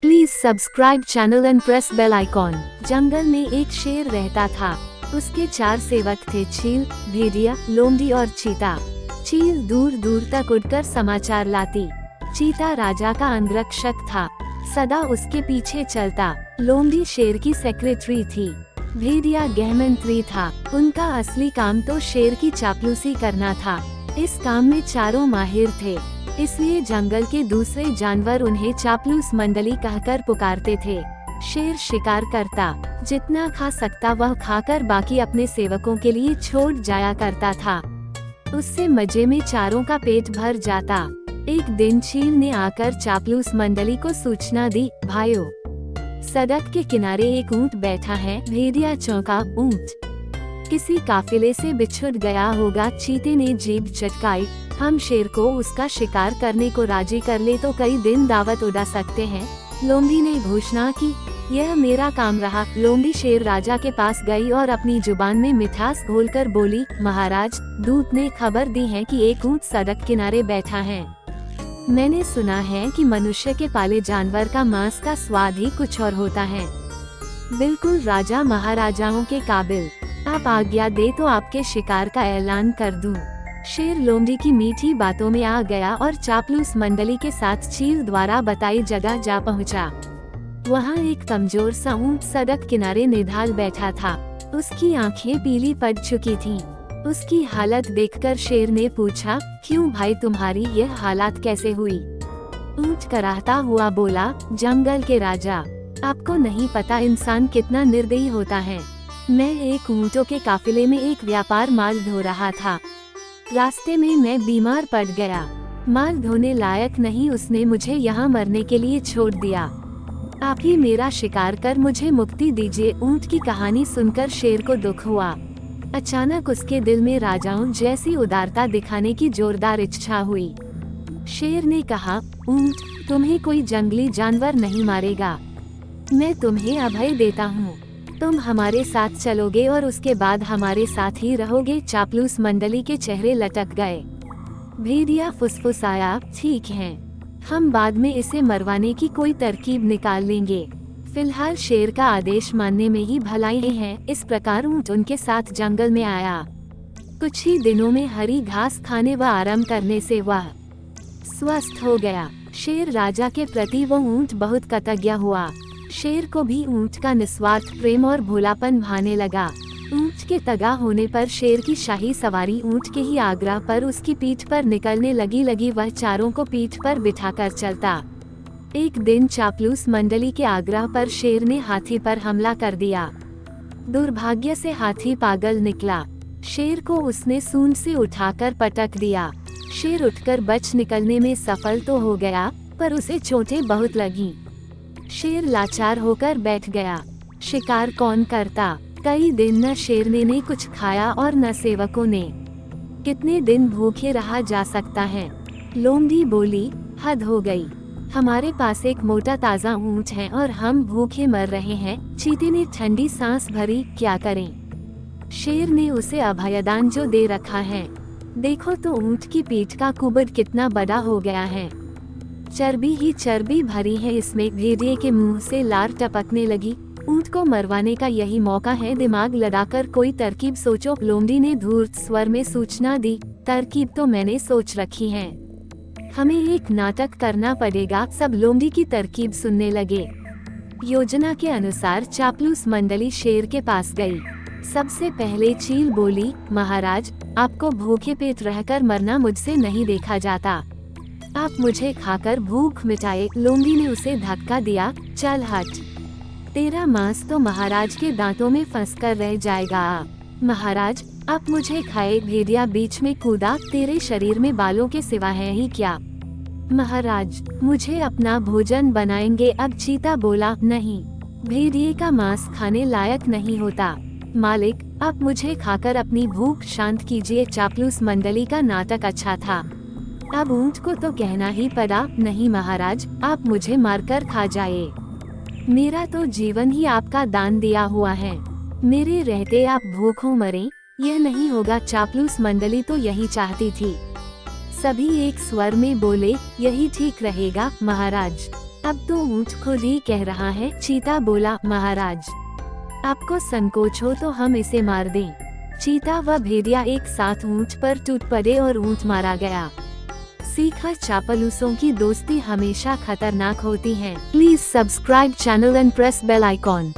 Please subscribe channel and press bell icon. जंगल में एक शेर रहता था। उसके 4 सेवक थे, चील, भेड़िया, लोमड़ी और चीता। चील दूर दूर तक उड़कर समाचार लाती। चीता राजा का अंगरक्षक था, सदा उसके पीछे चलता। लोमड़ी शेर की सेक्रेटरी थी। भेड़िया गृहमंत्री था। उनका असली काम तो शेर की चापलूसी करना था। इस काम में चारों माहिर थे, इसलिए जंगल के दूसरे जानवर उन्हें चापलूस मंडली कहकर पुकारते थे। शेर शिकार करता, जितना खा सकता वह खाकर बाकी अपने सेवकों के लिए छोड़ जाया करता था। उससे मजे में चारों का पेट भर जाता। एक दिन चील ने आकर चापलूस मंडली को सूचना दी, भाइयों, सड़क के किनारे एक ऊंट बैठा है। भेड़िया चौंका, ऊंट किसी काफिले से बिछुड़ गया होगा। चीते ने जीभ चटकाई, हम शेर को उसका शिकार करने को राजी कर ले तो कई दिन दावत उड़ा सकते हैं। लोमड़ी ने घोषणा की, यह मेरा काम रहा। लोमड़ी शेर राजा के पास गई और अपनी जुबान में मिठास घोलकर बोली, महाराज, दूत ने खबर दी है कि एक ऊंट सड़क किनारे बैठा है। मैंने सुना है कि मनुष्य के पाले जानवर का मांस का स्वाद ही कुछ और होता है। बिल्कुल राजा महाराजाओं के काबिल। आप आज्ञा दे तो आपके शिकार का ऐलान कर दूं। शेर लोमड़ी की मीठी बातों में आ गया और चापलूस मंडली के साथ चील द्वारा बताई जगह जा पहुंचा। वहां एक कमजोर सा ऊंट सड़क किनारे निढाल बैठा था। उसकी आंखें पीली पड़ चुकी थीं। उसकी हालत देखकर शेर ने पूछा, क्यों भाई, तुम्हारी यह हालत कैसे हुई? ऊंट कराहता हुआ बोला, जंगल के राजा, आपको नहीं पता इंसान कितना निर्दयी होता है। मैं एक ऊंटों के काफिले में एक व्यापार माल ढो रहा था। रास्ते में मैं बीमार पड़ गया। माल ढोने लायक नहीं, उसने मुझे यहाँ मरने के लिए छोड़ दिया। आप ही मेरा शिकार कर मुझे मुक्ति दीजिए। ऊंट की कहानी सुनकर शेर को दुख हुआ। अचानक उसके दिल में राजाओं जैसी उदारता दिखाने की जोरदार इच्छा हुई। शेर ने कहा, ऊंट, तुम्हें कोई जंगली जानवर नहीं मारेगा। मैं तुम्हें अभय देता हूँ। तुम हमारे साथ चलोगे और उसके बाद हमारे साथ ही रहोगे। चापलूस मंडली के चेहरे लटक गए। भेड़िया फुसफुसाया, ठीक है, हम बाद में इसे मरवाने की कोई तरकीब निकाल लेंगे। फिलहाल शेर का आदेश मानने में ही भलाई है। इस प्रकार ऊंट उनके साथ जंगल में आया। कुछ ही दिनों में हरी घास खाने व आराम करने से वह स्वस्थ हो गया। शेर राजा के प्रति वो ऊंट बहुत कृतज्ञ हुआ। शेर को भी ऊंट का निस्वार्थ प्रेम और भोलापन भाने लगा। ऊंट के तगा होने पर शेर की शाही सवारी ऊंट के ही आग्रह पर उसकी पीठ पर निकलने लगी। वह चारों को पीठ पर बिठाकर चलता। एक दिन चापलूस मंडली के आग्रह पर शेर ने हाथी पर हमला कर दिया। दुर्भाग्य से हाथी पागल निकला। शेर को उसने सूंड से उठाकर पटक दिया। शेर उठकर बच निकलने में सफल तो हो गया, पर उसे चोटें बहुत लगीं। शेर लाचार होकर बैठ गया। शिकार कौन करता? कई दिन न शेर ने कुछ खाया और न सेवकों ने। कितने दिन भूखे रहा जा सकता है? लोमड़ी बोली, हद हो गई। हमारे पास एक मोटा ताजा ऊंट है और हम भूखे मर रहे हैं। चीते ने ठंडी सांस भरी, क्या करें? शेर ने उसे अभयदान जो दे रखा है, देखो तो ऊंट की पीठ का कुबड़ कितना बड़ा हो गया है। चर्बी ही चर्बी भरी है इसमें। भेड़िए के मुंह से लार टपकने लगी। ऊंट को मरवाने का यही मौका है, दिमाग लड़ाकर कोई तरकीब सोचो। लोमड़ी ने धूर्त स्वर में सूचना दी, तरकीब तो मैंने सोच रखी है। हमें एक नाटक करना पड़ेगा। सब लोमड़ी की तरकीब सुनने लगे। योजना के अनुसार चापलूस मंडली शेर के पास गई। सबसे पहले चील बोली, महाराज, आपको भूखे पेट रहकर मरना मुझसे नहीं देखा जाता। आप मुझे खाकर भूख मिटाए। लोमड़ी ने उसे धक्का दिया, चल हट, तेरा मांस तो महाराज के दांतों में फंसकर रह जाएगा। महाराज, आप मुझे खाए। भेड़िया बीच में कूदा, तेरे शरीर में बालों के सिवा है ही क्या? महाराज, मुझे अपना भोजन बनाएंगे। अब चीता बोला, नहीं, भेड़िए का मांस खाने लायक नहीं होता। मालिक, आप मुझे खाकर अपनी भूख शांत कीजिए। चापलूस मंडली का नाटक अच्छा था। अब ऊंट को तो कहना ही पड़ा, नहीं महाराज, आप मुझे मारकर खा जाए। मेरा तो जीवन ही आपका दान दिया हुआ है। मेरे रहते आप भूखों मरें, यह नहीं होगा। चापलूस मंडली तो यही चाहती थी। सभी एक स्वर में बोले, यही ठीक रहेगा महाराज। अब तो ऊंट खुद ही कह रहा है। चीता बोला, महाराज आपको संकोच हो तो हम इसे मार दें। चीता व भेड़िया एक साथ ऊंट पर टूट पड़े और ऊंट मारा गया। सीखा, चापलूसों की दोस्ती हमेशा खतरनाक होती है। Please subscribe channel and press bell icon.